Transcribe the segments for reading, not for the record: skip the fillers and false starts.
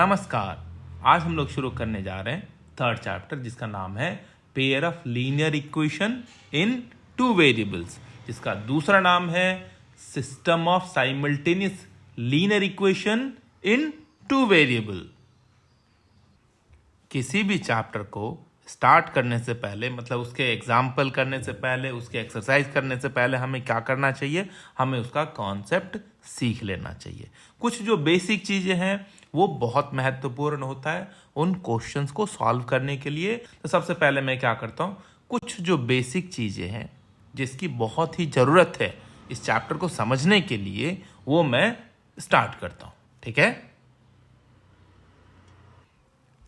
नमस्कार। आज हम लोग शुरू करने जा रहे हैं थर्ड चैप्टर जिसका नाम है pair of linear equation in two variables, जिसका दूसरा नाम है system of simultaneous linear equation in two variable. किसी भी चैप्टर को स्टार्ट करने से पहले, मतलब उसके एग्जाम्पल करने से पहले, उसके एक्सरसाइज करने से पहले हमें क्या करना चाहिए? हमें उसका कॉन्सेप्ट सीख लेना चाहिए। कुछ जो बेसिक चीज़ें हैं वो बहुत महत्वपूर्ण होता है उन क्वेश्चंस को सॉल्व करने के लिए। तो सबसे पहले मैं क्या करता हूँ, कुछ जो बेसिक चीज़ें हैं जिसकी बहुत ही ज़रूरत है इस चैप्टर को समझने के लिए, वो मैं स्टार्ट करता हूँ। ठीक है,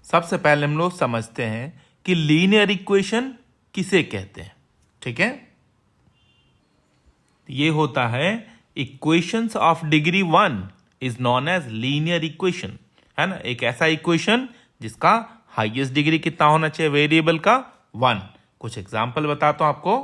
सबसे पहले हम लोग समझते हैं कि लीनियर इक्वेशन किसे कहते हैं। ठीक है, ये होता है equations of degree 1 is known as linear equation, है ना। एक ऐसा इक्वेशन जिसका हाईएस्ट डिग्री कितना होना चाहिए? वेरिएबल का 1। कुछ एग्जांपल बताता हूं आपको।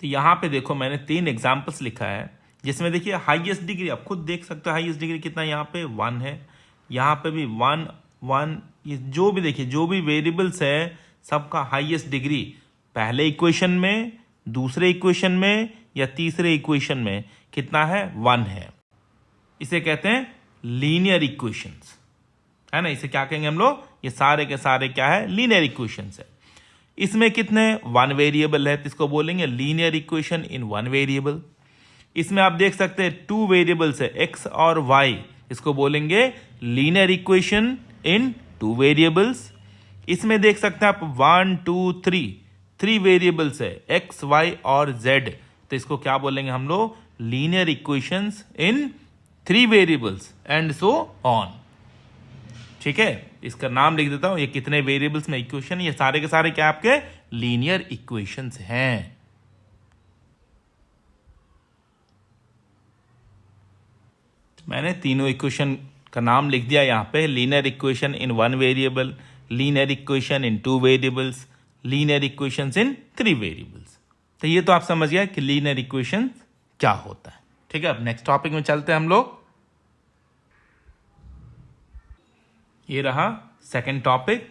तो यहां पे देखो मैंने 3 एग्जांपल्स लिखा है जिसमें देखिए हाईएस्ट डिग्री आप खुद देख सकते हो। हाईएस्ट डिग्री कितना? यहाँ पे 1 है, यहाँ पे भी 1 1। ये जो भी देखिए जो भी वेरिएबल्स है सबका हाईएस्ट डिग्री पहले इक्वेशन में, दूसरे इक्वेशन में या तीसरे इक्वेशन में कितना है? 1 है। इसे कहते हैं लीनियर इक्वेशंस, है ना। इसे क्या कहेंगे हम लोग? ये सारे के सारे क्या है? लीनियर इक्वेशंस है। इसमें कितने? 1 वेरिएबल है तो इसको बोलेंगे लीनियर इक्वेशन इन 1 वेरिएबल। इसमें आप देख सकते हैं 2 वेरिएबल्स है x और y, इसको बोलेंगे लीनियर इक्वेशन इन 2 वेरिएबल्स। इसमें देख सकते हैं आप 1 2 3 वेरिएबल्स है x y और z, तो इसको क्या बोलेंगे हम लोग? Linear equations in 3 variables and so on. ठीक है, इसका नाम लिख देता हूं। ये कितने वेरिएबल्स में इक्वेशन, ये सारे के सारे क्या आपके लीनियर इक्वेशंस हैं। मैंने तीनों इक्वेशन का नाम लिख दिया यहाँ पे। Linear equation in 1 variable, linear equation in 2 variables, linear equations in 3 variables. तो ये तो आप समझ गए कि लीनियर इक्वेशन क्या होता है। ठीक है, अब नेक्स्ट टॉपिक में चलते हैं हम लोग। ये रहा second topic,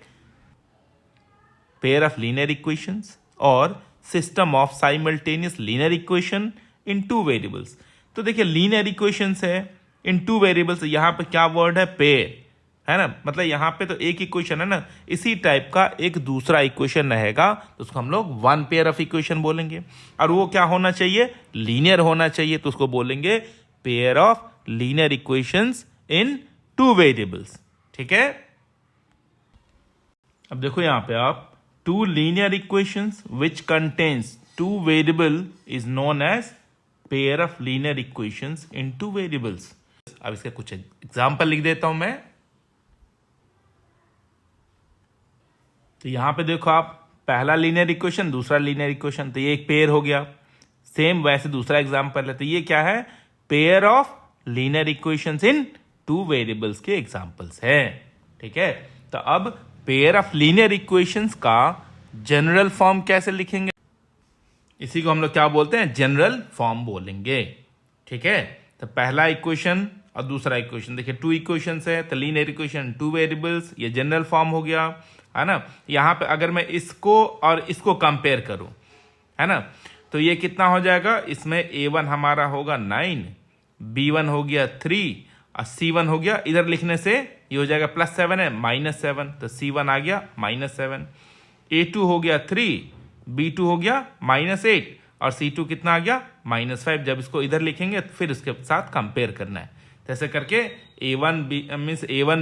pair of linear equations और system of simultaneous linear equation in 2 variables. तो देखिए लीनियर इक्वेशंस है इन 2 वेरिएबल्स, यहां पे क्या वर्ड है? पेयर, है ना। मतलब यहां पे तो एक इक्वेशन है ना, इसी टाइप का एक दूसरा इक्वेशन रहेगा तो उसको हम लोग 1 पेयर ऑफ इक्वेशन बोलेंगे। और वो क्या होना चाहिए? लीनियर होना चाहिए, तो उसको बोलेंगे pair of linear equations in 2 variables. ठीक है, अब देखो यहां पे आप 2 linear equations which contains 2 variable is known as pair of linear equations in 2 variables. अब इसके कुछ एग्जांपल लिख देता हूं मैं। तो यहां पे देखो आप, पहला लीनियर इक्वेशन, दूसरा लीनियर इक्वेशन, तो ये एक पेयर हो गया। सेम वैसे दूसरा एग्जांपल है, तो ये क्या है? Pair of linear equations in 2 variables के एग्जांपल्स है। ठीक है, तो अब पेयर ऑफ लीनियर इक्वेशंस का जनरल फॉर्म कैसे लिखेंगे? इसी को हम लोग क्या बोलते हैं? जनरल फॉर्म बोलेंगे। ठीक है, तो पहला इक्वेशन और दूसरा इक्वेशन, देखिए 2 इक्वेशंस है तो लीनियर इक्वेशन 2 वेरिएबल्स, ये जनरल फॉर्म हो गया, है ना। यहां पे अगर मैं इसको और इसको कंपेयर करूं, है ना, तो ये कितना हो जाएगा? इसमें a1 हमारा होगा 9, b1 हो गया 3 और c1 हो गया, इधर लिखने से ये हो जाएगा +7 है -7, तो c1 आ गया -7। a2 हो गया 3, b2 हो गया -8 और c2 कितना आ गया? -5। जब इसको इधर लिखेंगे तो फिर उसके साथ कंपेयर करना है। ऐसे करके a1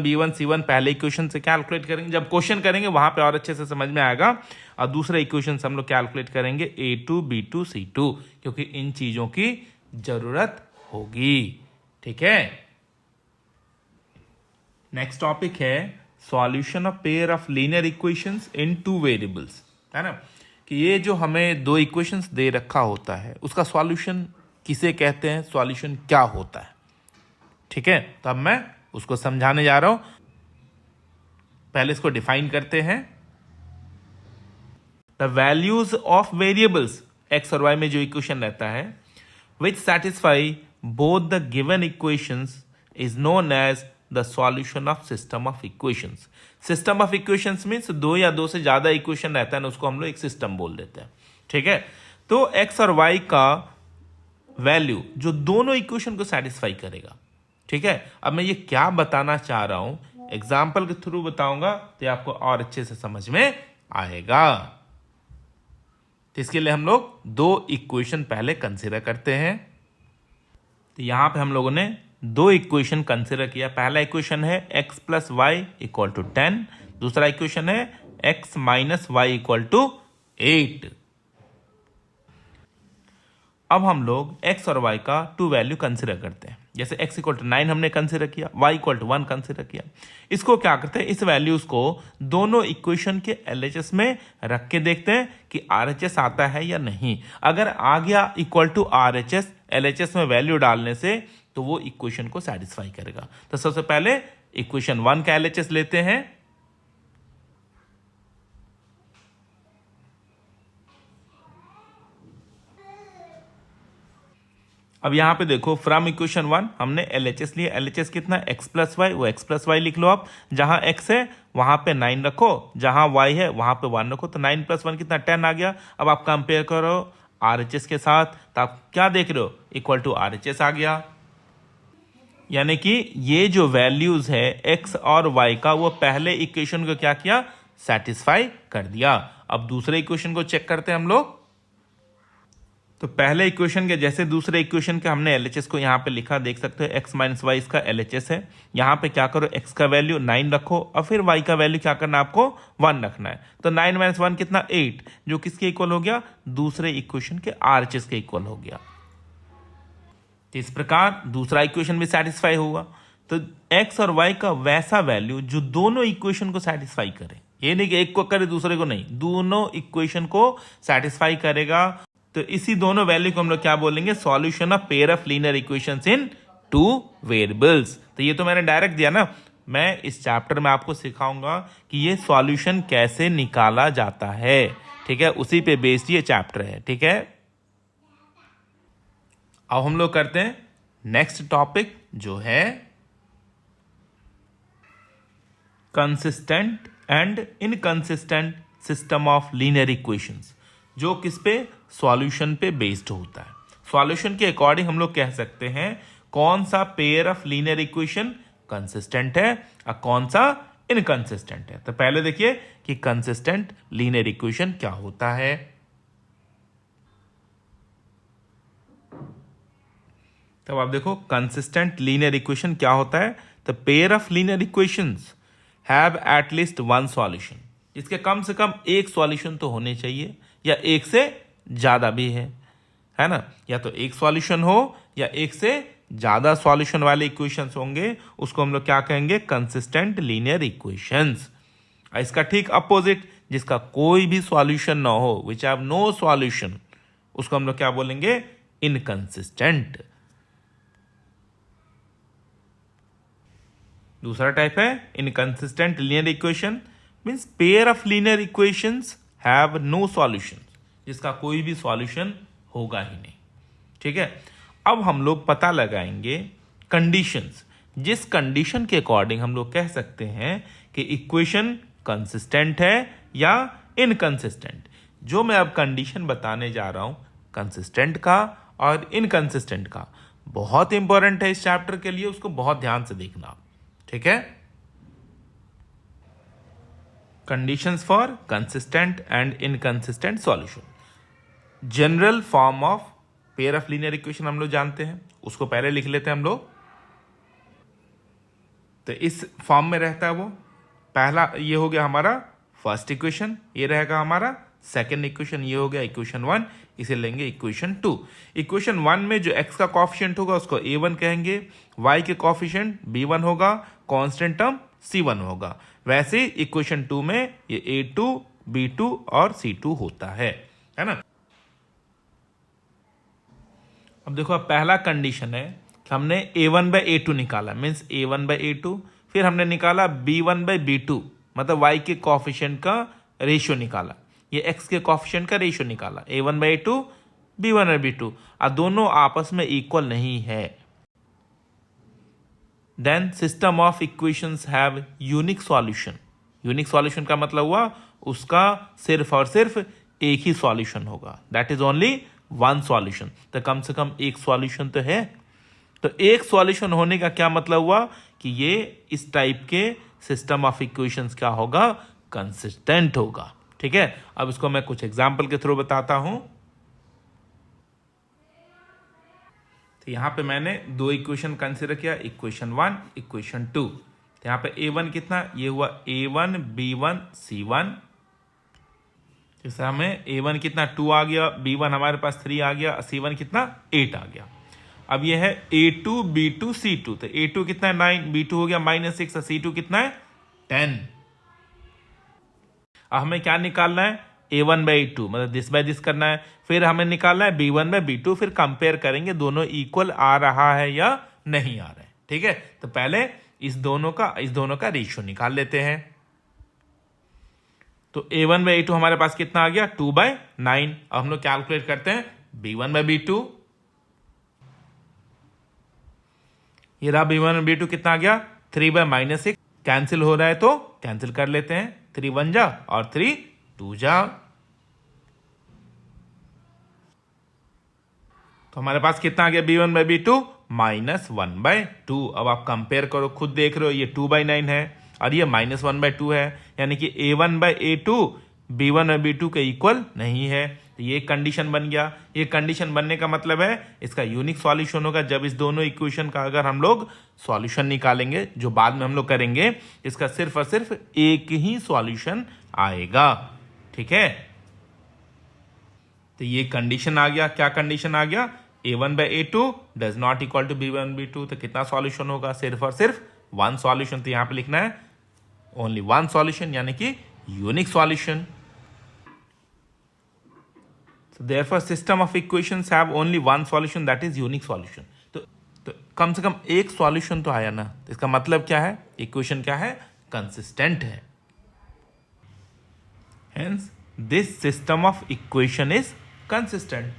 b1 c1 पहले इक्वेशन से कैलकुलेट करेंगे, जब क्वेश्चन करेंगे वहां पे और अच्छे से समझ में आएगा। और दूसरे इक्वेशन हम लोग कैलकुलेट करेंगे a2 b2 c2, क्योंकि इन चीजों की जरूरत होगी। ठीक है, नेक्स्ट टॉपिक है solution of pair of linear equations in 2 variables, है ना। कि ये जो हमें 2 इक्वेशंस दे रखा होता है उसका सॉल्यूशन किसे कहते हैं, सॉल्यूशन क्या होता है। ठीक है, तो अब मैं उसको समझाने जा रहा हूं। पहले इसको डिफाइन करते हैं। The values of variables x और y में जो इक्वेशन रहता है विच satisfy both the given equations is known as the solution of system of equations. System of equations means दो या दो से ज़्यादा इक्वेशन रहता है ना, उसको हम लोग एक सिस्टम बोल देते हैं. ठीक है, तो x और y का वैल्यू जो दोनों इक्वेशन को सेटिस्फाई करेगा. ठीक है, अब मैं ये क्या बताना चाह रहा हूं, एग्जाम्पल के थ्रू बताऊंगा तो आपको और अच्छे से समझ में आएगा. तो इसके लिए हम लोग दो इक्वेशन पहले कंसीडर करते हैं. तो यहां पे हम लोगों ने दो इक्वेशन कंसीडर किया. पहला इक्वेशन है x plus y equal to 10, दूसरा इक्वेशन है x minus y equal to 8. अब हम लोग x और y का टू वैल्यू कंसीडर करते हैं. जैसे x इक्वल टू 9 हमने कंसीडर किया, y इक्वल टू 1 कंसीडर किया. इसको क्या करते हैं, इस वैल्यूज को दोनों इक्वेशन के LHS में रख के देखते हैं कि RHS आता है या नहीं. अगर आ गया इक्वल टू RHS LHS में वैल्यू डालने से, तो वो इक्वेशन को सेटिस्फाई करेगा. तो सबसे पहले इक्वेशन 1 का LHS लेते हैं. अब यहां पे देखो, फ्रॉम इक्वेशन 1 हमने LHS लिया. LHS कितना, x प्लस वाई, वो x प्लस वाई लिख लो आप. जहां x है वहां पे 9 रखो, जहां y है वहां पे 1 रखो. तो 9 प्लस 1 कितना, 10 आ गया. अब आप कंपेयर करो RHS के साथ, तो आप क्या देख रहे हो, इक्वल टू RHS आ गया. यानी कि ये जो वैल्यूज है x और y का, वो पहले इक्वेशन को क्या किया, सेटिस्फाई कर दिया. अब दूसरे इक्वेशन को चेक करते हैं हम लोग. तो पहले इक्वेशन के जैसे दूसरे इक्वेशन के हमने LHS को यहाँ पे लिखा, देख सकते हो x माइनस वाई इसका LHS है. यहाँ पे क्या करो, x का वैल्यू 9 रखो और फिर y का वैल्यू क्या करना, आपको 1 रखना है. तो 9 माइनस 1 कितना, 8, जो किसके इक्वल हो गया, दूसरे इक्वेशन के RHS के इक्वल हो गया. तो इस प्रकार दूसरा इक्वेशन भी सेटिस्फाई होगा. तो x और y का वैसा वैल्यू जो दोनों इक्वेशन को सेटिस्फाई करे, ये नहीं कि एक को करे दूसरे को नहीं, दोनों इक्वेशन को सेटिस्फाई करेगा. तो इसी दोनों वैल्यू को हम लोग क्या बोलेंगे, solution of pair of linear equations in two variables. तो ये तो मैंने डायरेक्ट दिया ना, मैं इस चैप्टर में आपको सिखाऊंगा कि ये सॉल्यूशन कैसे निकाला जाता है. ठीक है, उसी पे बेस्ड ये चैप्टर है. ठीक है, अब हम लोग करते हैं नेक्स्ट टॉपिक, जो है consistent and inconsistent system of linear equations, जो किस पे, सॉल्यूशन पे बेस्ड होता है. सॉल्यूशन के अकॉर्डिंग हम लोग कह सकते हैं कौन सा pair of linear equation consistent है और कौन सा इनकंसिस्टेंट है. तो पहले देखिए कि कंसिस्टेंट लीनियर इक्वेशन क्या होता है. तब आप देखो कंसिस्टेंट लीनियर इक्वेशन क्या होता है. तो pair of linear equations have at least one solution, इसके कम से कम एक सॉल्यूशन तो होने चाहिए, या एक से ज्यादा भी है ना. या तो एक सॉल्यूशन हो या एक से ज्यादा सॉल्यूशन वाले इक्वेशंस होंगे, उसको हम लोग क्या कहेंगे, कंसिस्टेंट लीनियर इक्वेशंस. इसका ठीक अपोजिट, जिसका कोई भी सॉल्यूशन ना हो, विच हैव नो सॉल्यूशन, उसको हम लोग क्या बोलेंगे, इनकंसिस्टेंट. दूसरा टाइप है inconsistent linear equation, means pair of linear equations have no solution, जिसका कोई भी सॉल्यूशन होगा ही नहीं. ठीक है, अब हम लोग पता लगाएंगे कंडीशंस, जिस कंडीशन के अकॉर्डिंग हम लोग कह सकते हैं कि इक्वेशन कंसिस्टेंट है या इनकंसिस्टेंट. जो मैं अब कंडीशन बताने जा रहा हूं कंसिस्टेंट का और इनकंसिस्टेंट का, बहुत इंपॉर्टेंट है इस चैप्टर के लिए, उसको बहुत ध्यान से देखना. ठीक है, conditions for consistent and inconsistent solution. General form of pair of linear equation हम लोग जानते हैं, उसको पहले लिख लेते हैं हम लोग. तो इस फॉर्म में रहता है वो, पहला ये हो गया हमारा फर्स्ट इक्वेशन, ये रहेगा हमारा सेकेंड इक्वेशन, ये हो गया इक्वेशन 1, इसे लेंगे इक्वेशन 2. इक्वेशन 1 में जो x का कॉफिशिएंट होगा उसको a1 कहेंगे, y के कॉफिशिएंट b1 होगा, कांस्टेंट टर्म c1 होगा. वैसे इक्वेशन 2 में ये a2, b2 और c2 होता है ना. अब देखो, अब पहला कंडीशन है कि हमने a1 बाई a2 निकाला, मीन्स a1 बाई a2, फिर हमने निकाला b1 बाई b2, मतलब y के कॉफिशिएंट का रेशियो निकाला, ये x के कॉफिशिएंट का रेशियो निकाला, a1 बाई a2 b1 और b2, और दोनों आपस में इक्वल नहीं है, then system of equations have unique solution. Unique solution का मतलब हुआ उसका सिर्फ और सिर्फ एक ही सॉल्यूशन होगा, that is only one solution. तो कम से कम एक सॉल्यूशन तो है। तो एक सॉल्यूशन होने का क्या मतलब हुआ कि ये इस टाइप के सिस्टम ऑफ इक्वेशंस क्या होगा, कंसिस्टेंट होगा। ठीक है, अब इसको मैं कुछ एग्जांपल के थ्रू बताता हूं। तो यहां पे मैंने दो इक्वेशन कंसीडर किया, इक्वेशन 1, इक्वेशन 2। तो यहां पे a1 कितना, ये हुआ a1 b1 c1। जैसे हमें a1 कितना 2 आ गया, b1 हमारे पास 3 आ गया, c1 कितना 8 आ गया। अब ये है a2 b2 c2। तो a2 कितना है 9, b2 हो गया -6, c2 कितना है 10। अब हमें क्या निकालना है, a1/a2, मतलब दिस बाय दिस करना है। फिर हमें निकालना है b1/b2, फिर कंपेयर करेंगे दोनों इक्वल आ रहा है या नहीं आ रहा है। ठीक है, तो पहले इस दोनों का रेशियो निकाल लेते हैं। तो a1/a2 हमारे पास कितना आ गया 2/9। अब हम लोग कैलकुलेट करते हैं b1/b2। ये रहा b1/b2 कितना आ गया 3/-6। कैंसिल हो रहा है तो कैंसिल कर लेते हैं, 3 1 जा और 3 2 जा। तो हमारे पास कितना आ गया b1/b2 -1/2। अब आप कंपेयर करो, खुद देख रहे हो ये 2/9 है और ये -1/2 है, यानी कि a1/a2 b1/b2 के इक्वल नहीं है। तो ये कंडीशन बन गया। ये कंडीशन बनने का मतलब है इसका यूनिक सॉल्यूशन होगा जब इस दोनों इक्वेशन का अगर हम लोग सॉल्यूशन निकालेंगे, जो बाद में हम लोग करेंगे, इसका सिर्फ और सिर्फ एक ही सॉल्यूशन आएगा। ठीक है, तो ये कंडीशन आ गया। क्या कंडीशन आ गया, a1/a2 does not equal to b1/b2। तो कितना सॉल्यूशन होगा, सिर्फ और सिर्फ वन सॉल्यूशन। तो यहां पे लिखना है ओनली वन सॉल्यूशन, यानी कि unique solution. So therefore system of equations have only one solution, that is unique solution। तो कम से कम एक सॉल्यूशन तो आया ना, तो इसका मतलब क्या है, इक्वेशन क्या है, कंसिस्टेंट है। Hence this system of equation is consistent।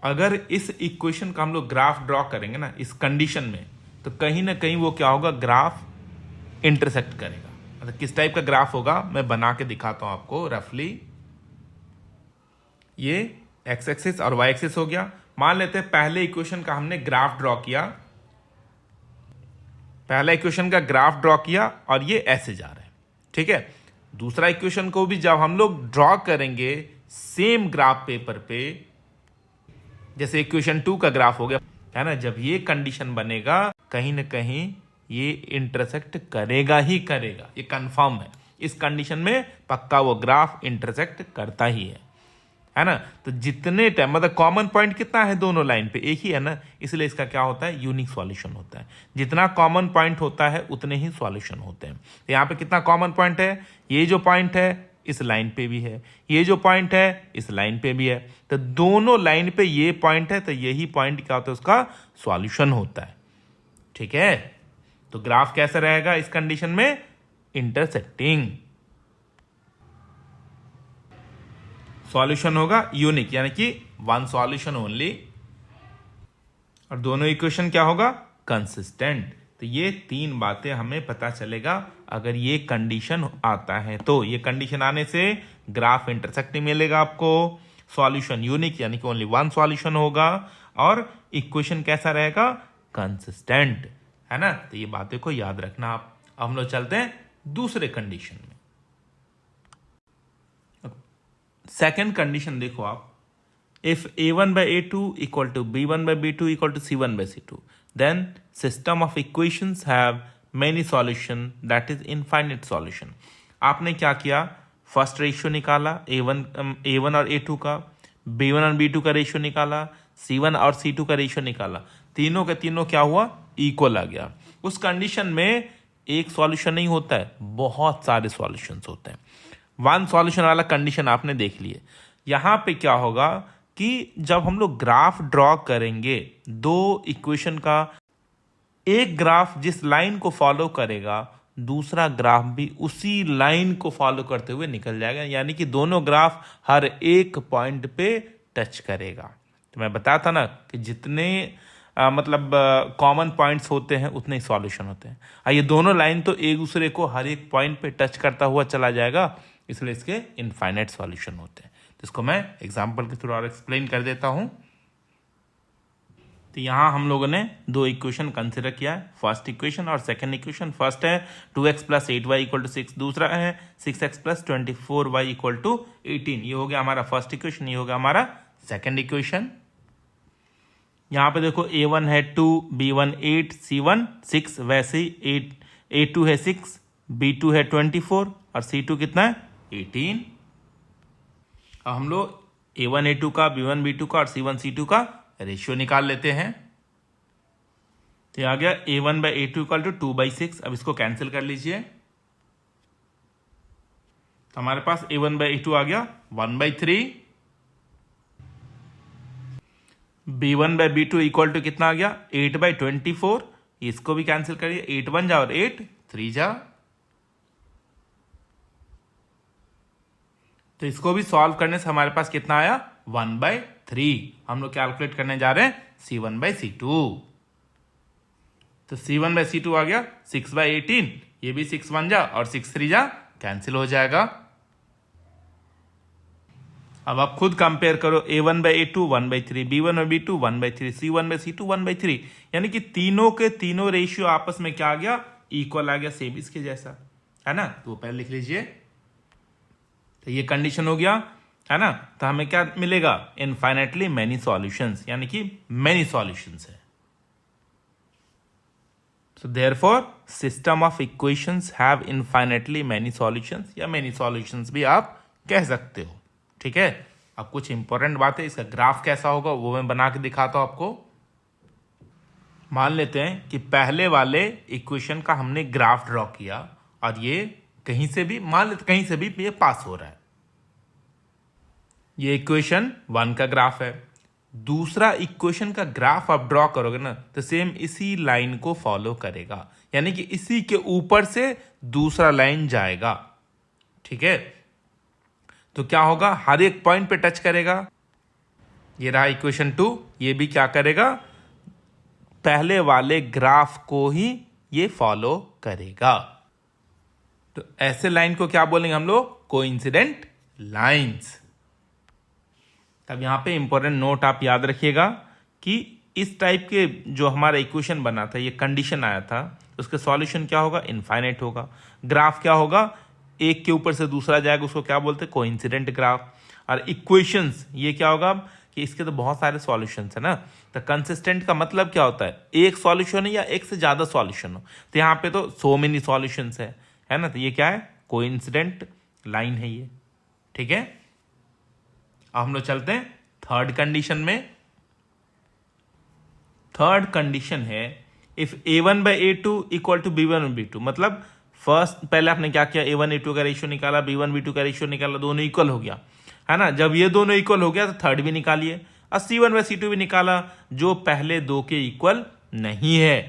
अगर इस इक्वेशन का हम लोग ग्राफ ड्रॉ करेंगे ना इस कंडीशन में, तो कहीं ना कहीं वो क्या होगा, ग्राफ इंटरसेक्ट करेगा। मतलब किस टाइप का ग्राफ होगा, मैं बना के दिखाता हूं आपको रफली। ये एक्स एक्सिस और वाई एक्सिस हो गया। मान लेते हैं पहले इक्वेशन का हमने ग्राफ ड्रॉ किया, पहला इक्वेशन का ग्राफ ड्रॉ किया और ये ऐसे जा रहा है। ठीक है, दूसरा इक्वेशन को भी जब हम लोग ड्रॉ करेंगे सेम ग्राफ पेपर पे, जैसे इक्वेशन 2 का ग्राफ हो गया है ना, जब ये कंडीशन बनेगा कहीं ना कहीं ये इंटरसेक्ट करेगा ही करेगा, ये कंफर्म है। इस कंडीशन में पक्का वो ग्राफ इंटरसेक्ट करता ही है ना। तो जितने टाइम मतलब कॉमन पॉइंट कितना है दोनों लाइन पे, एक ही है ना, इसलिए इसका क्या होता है, यूनिक सॉल्यूशन होता है। जितना कॉमन पॉइंट होता है उतने ही सॉल्यूशन होते हैं। तो यहाँ पे कितना कॉमन पॉइंट है, ये जो पॉइंट है इस लाइन पे भी है, ये जो पॉइंट है इस लाइन पे भी है। तो दोनों लाइन पे ये पॉइंट है, तो यही पॉइंट क्या होता है, उसका सॉल्यूशन होता है। ठीक है, तो ग्राफ कैसा रहेगा इस कंडीशन में, इंटरसेक्टिंग। सॉल्यूशन होगा यूनिक, यानी कि वन सॉल्यूशन ओनली, और दोनों इक्वेशन क्या होगा, कंसिस्टेंट। तो ये तीन बातें हमें पता चलेगा अगर ये कंडीशन आता है। तो ये कंडीशन आने से ग्राफ इंटरसेक्टिंग मिलेगा आपको, सॉल्यूशन यूनिक यानी कि ओनली वन सॉल्यूशन होगा, और इक्वेशन कैसा रहेगा, कंसिस्टेंट, है ना। तो ये बातें को याद रखना आप। अब हम लोग चलते हैं दूसरे कंडीशन में। सेकेंड कंडीशन देखो आप, if a1/a2 equal to b1/b2 equal to c1/c2, then system of equations have many solution, that is infinite solution. आपने क्या किया, फर्स्ट रेशियो निकाला a1 और a2 का, b1 और b2 का रेशियो निकाला, c1 और c2 का रेशियो निकाला, तीनों के तीनों क्या हुआ, इक्वल आ गया। उस कंडीशन में एक सॉल्यूशन नहीं होता है, बहुत सारे सॉल्यूशंस होते हैं। वन सॉल्यूशन वाला कंडीशन आपने देख लिए। यहां पे क्या होगा कि जब हम लोग ग्राफ ड्रॉ करेंगे दो इक्वेशन का, एक ग्राफ जिस लाइन को फॉलो करेगा दूसरा ग्राफ भी उसी लाइन को फॉलो करते हुए निकल जाएगा, यानी कि दोनों ग्राफ हर एक पॉइंट पे टच करेगा। तो मैं बताया था ना कि जितने मतलब कॉमन पॉइंट्स होते हैं उतने ही सॉल्यूशन होते हैं। ये दोनों लाइन तो एक दूसरे को हर एक पॉइंट पे टच करता हुआ चला जाएगा, इसलिए इसके इनफाइनाइट सॉल्यूशन होते हैं। तो इसको मैं एग्जांपल के थ्रू और एक्सप्लेन कर देता हूं। तो यहाँ हम लोगों ने दो इक्वेशन कंसिडर किया है, फर्स्ट इक्वेशन और सेकंड इक्वेशन। फर्स्ट है 2x + 8y = 6, दूसरा है 6x + 24y = 18। ये हो गया हमारा फर्स्ट इक्वेशन, ये हो गया हमारा सेकंड इक्वेशन। यहाँ पे देखो a1 है 2, b1 8, c1 6, वैसे ही a2 है 6, b2 है 24 और c2 कितना है 18। अब हम लोग a1 a2 का, b1 b2 का और c1 c2 का रेशियो निकाल लेते हैं। तो ये आ गया a1/a2 = 2/6। अब इसको कैंसिल कर लीजिए, तो हमारे पास a1/a2 आ गया 1/3। b1/b2 = कितना आ गया 8/24। इसको भी कैंसिल करिए, 8 1 जा और 8 3 जा। तो इसको भी सॉल्व करने से हमारे पास कितना आया 1/3। हम लोग कैलकुलेट करने जा रहे हैं c1/c2। तो c1/c2 आ गया 6/18। ये भी 6 1 जा और 6 3 जा, कैंसिल हो जाएगा। अब आप खुद कंपेयर करो, a1/a2 1/3, b1/b2 1/3, c1/c2 1/3, यानी कि तीनों के तीनों रेशियो आपस में क्या आ गया इक्वल आ गया, सेम इसके जैसा, है ना। तो पहले लिख लीजिए। तो ये कंडीशन हो गया, है ना। तो हमें क्या मिलेगा इनफाइनाइटली मेनी सॉल्यूशंस, यानी कि मेनी सॉल्यूशंस है। So therefore system of equations have infinitely many solutions, या many solutions भी आप कह सकते हो, ठीक है। अब कुछ इंपॉर्टेंट बात है, इसका ग्राफ कैसा होगा वो मैं बना के दिखाता हूं आपको। मान लेते हैं कि पहले वाले इक्वेशन का हमने ग्राफ ड्रॉ किया और ये कहीं से भी, मान लेते कहीं से भी ये पास हो रहा है। ये इक्वेशन 1 का ग्राफ है। दूसरा इक्वेशन का ग्राफ आप ड्रॉ करोगे ना तो सेम इसी लाइन को फॉलो करेगा, यानी कि इसी के ऊपर से दूसरा लाइन जाएगा, ठीक है। तो क्या होगा, हर एक पॉइंट पे टच करेगा। ये रहा इक्वेशन 2, ये भी क्या करेगा पहले वाले ग्राफ को ही ये फॉलो करेगा। तो ऐसे लाइन को क्या बोलेंगे हम लोग, कोइंसिडेंट लाइंस। तब यहां पे इंपॉर्टेंट नोट आप याद रखिएगा कि इस टाइप के जो हमारा इक्वेशन बना था, ये कंडीशन आया था, उसका सॉल्यूशन क्या होगा इनफाइनाइट होगा। ग्राफ क्या होगा, एक के ऊपर से दूसरा जाएगा, उसको क्या बोलते हैं कोइंसिडेंट ग्राफ। और इक्वेशंस ये क्या होगा कि इसके तो बहुत सारे सॉल्यूशंस है ना। तो कंसिस्टेंट का मतलब क्या होता है, एक सॉल्यूशन है या एक से ज्यादा सॉल्यूशन हो। तो यहाँ पे तो सो मेनी सॉल्यूशंस है ना। तो ये क्या है कोइंसिडेंट लाइन है ये, ठीक है। अब हम लोग चलते हैं थर्ड कंडीशन में। थर्ड कंडीशन है इफ a1/a2 = b1/b2, मतलब फर्स्ट पहले आपने क्या किया a1/a2 का रेशियो निकाला, b1/b2 का रेशियो निकाला, दोनों इक्वल हो गया, है ना। जब ये दोनों इक्वल हो गया तो थर्ड भी निकालिए और c1/c2 भी निकाला, जो पहले दो के इक्वल नहीं है।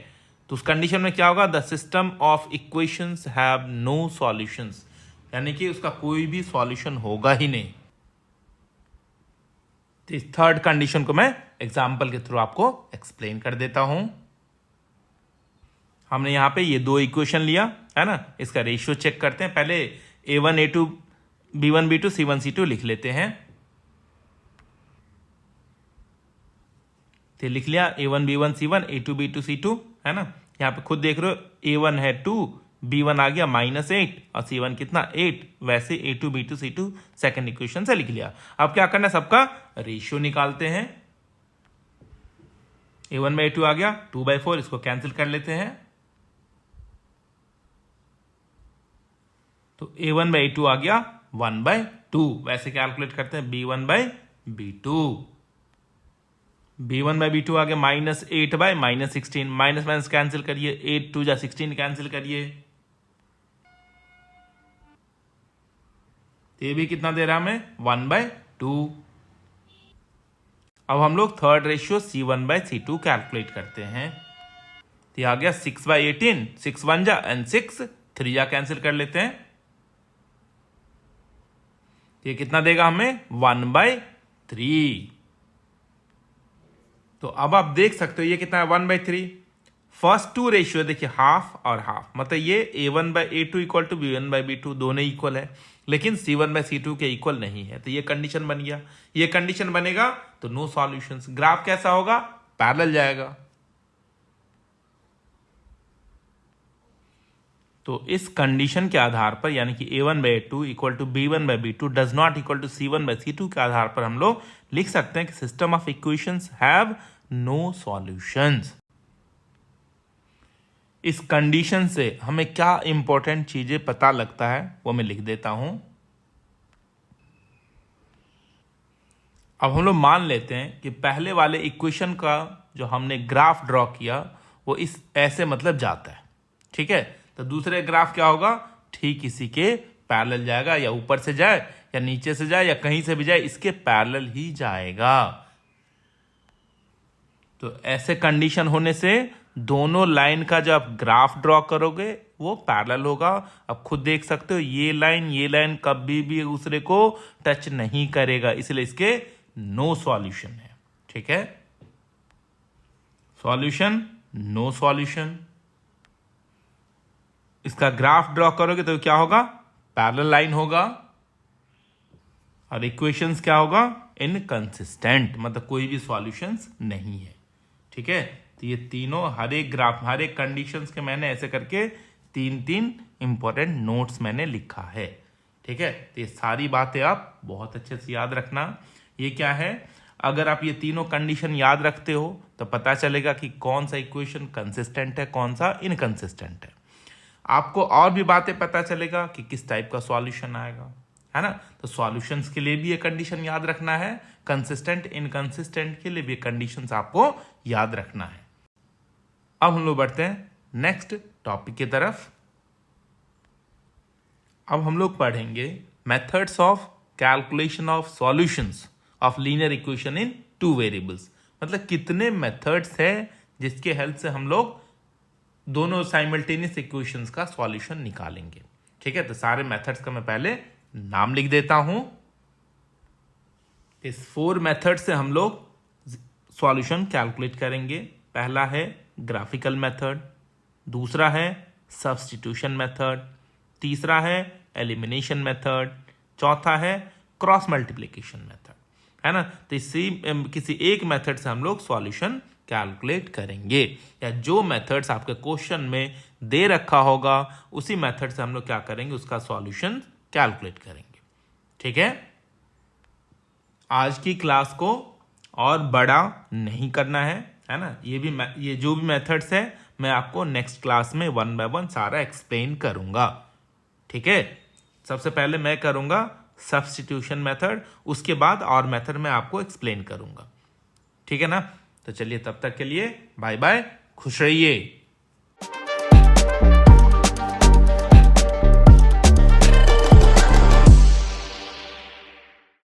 तो उस कंडीशन में क्या होगा, the system of equations have no solutions, यानी कि उसका कोई भी सॉल्यूशन होगा ही नहीं। तो इस थर्ड कंडीशन को मैं एग्जाम्पल के थ्रू आपको एक्सप्लेन कर देता हूं। हमने यहां पे ये दो इक्वेशन लिया, है ना। इसका रेशियो चेक करते हैं। पहले a1 a2 b1 b2 c1 c2 लिख लेते हैं। तो लिख लिया a1 b1 c1 a2 b2 c2, है ना। यहां पे खुद देख रहे हो a1 है 2, b1 आ गया -8 और c1 कितना 8, वैसे a2 b2 c2 second equation से लिख लिया। अब क्या करना है, सबका रेशियो निकालते हैं। a1/a2 आ गया 2/4, इसको कैंसिल कर लेते हैं। तो a1/a2 आ गया 1/2, वैसे कैलकुलेट करते हैं b1/b2। b1/b2 आ गया -8 / -16, माइनस माइनस कैंसिल करिए, 8 2 जा 16 कैंसिल करिए। ये भी कितना दे रहा है हमें 1/2। अब हम लोग थर्ड रेशियो c1/c2 कैलकुलेट करते हैं। तो ये आ गया 6/18, 6 1 जा एंड 6 3 जा कैंसिल कर लेते हैं। ये कितना देगा हमें 1/3। तो अब आप देख सकते हो ये कितना है 1/3। फर्स्ट टू रेशियो देखिए हाफ और हाफ, मतलब ये a1/a2 इक्वल टू b1/b2 दोनों इक्वल है, लेकिन c1/c2 के इक्वल नहीं है। तो ये कंडीशन बन गया, ये कंडीशन बनेगा तो नो सॉल्यूशंस। ग्राफ कैसा होगा? पैरेलल जाएगा। तो इस कंडीशन के आधार पर यानी कि a1/a2 equal to b1/b2 does not equal to c1/c2 के आधार पर हम लोग लिख सकते हैं कि system of equations have no solutions. इस कंडीशन से हमें क्या इंपॉर्टेंट चीजें पता लगता है वो मैं लिख देता हूं। अब हम लोग मान लेते हैं कि पहले वाले इक्वेशन का जो हमने ग्राफ ड्रॉ किया वो इस ऐसे मतलब जाता है, ठीक है। तो दूसरे ग्राफ क्या होगा? ठीक इसी के पैरेलल जाएगा, या ऊपर से जाए या नीचे से जाए या कहीं से भी जाए, इसके पैरेलल ही जाएगा। तो ऐसे कंडीशन होने से दोनों लाइन का जब आप ग्राफ ड्रॉ करोगे वो पैरेलल होगा। अब खुद देख सकते हो ये लाइन कभी भी दूसरे को टच नहीं करेगा, इसलिए इसके नो सॉल्यूशन है, ठीक है। Solution, no solution. इसका ग्राफ ड्रॉ करोगे तो क्या होगा? पैरेलल लाइन होगा, और इक्वेशंस क्या होगा? इनकंसिस्टेंट, मतलब कोई भी सॉल्यूशंस नहीं है, ठीक है। तो ये तीनों हर एक ग्राफ, हर एक कंडीशंस के मैंने ऐसे करके तीन इंपॉर्टेंट नोट्स मैंने लिखा है, ठीक है। तो ये सारी बातें आप बहुत अच्छे से याद रखना। ये क्या है? अगर आप ये तीनों कंडीशन याद रखते हो तो पता चलेगा कि कौन सा इक्वेशन कंसिस्टेंट है, कौन सा इनकंसिस्टेंट है। आपको और भी बातें पता चलेगा कि किस टाइप का सॉल्यूशन आएगा, है ना। तो सॉल्यूशंस के लिए भी ये कंडीशन याद रखना है, कंसिस्टेंट इनकंसिस्टेंट के लिए भी कंडीशंस आपको याद रखना है। अब हम लोग बढ़ते हैं नेक्स्ट टॉपिक की तरफ। अब हम लोग पढ़ेंगे methods of calculation of solutions of linear equation in 2 variables. मतलब कितने मेथड्स है जिसके हेल्प से हम लोग दोनों साइमल्टेनियस इक्वेशंस का सॉल्यूशन निकालेंगे, ठीक है। तो सारे मेथड्स का मैं पहले नाम लिख देता हूं। इस 4 मेथड से हम लोग सॉल्यूशन कैलकुलेट करेंगे। पहला है ग्राफिकल मेथड, दूसरा है सब्स्टिट्यूशन मेथड, तीसरा है एलिमिनेशन मेथड, चौथा है क्रॉस मल्टीप्लिकेशन मेथड, है ना। तो इसी किसी एक मेथड से हम लोग सॉल्यूशन कैलकुलेट करेंगे, या जो मेथड्स आपके क्वेश्चन में दे रखा होगा उसी मेथड से हम लोग क्या करेंगे, उसका सॉल्यूशन कैलकुलेट करेंगे, ठीक है। आज की क्लास को और बड़ा नहीं करना है ना। ये जो भी मेथड्स है मैं आपको नेक्स्ट क्लास में 1 बाय 1 सारा एक्सप्लेन करूंगा, ठीक है। सबसे पहले मैं करूंगा सब्स्टिट्यूशन मेथड, उसके बाद और मेथड मैं आपको एक्सप्लेन करूंगा, ठीक है ना। तो चलिए तब तक के लिए बाय बाय, खुश रहिए।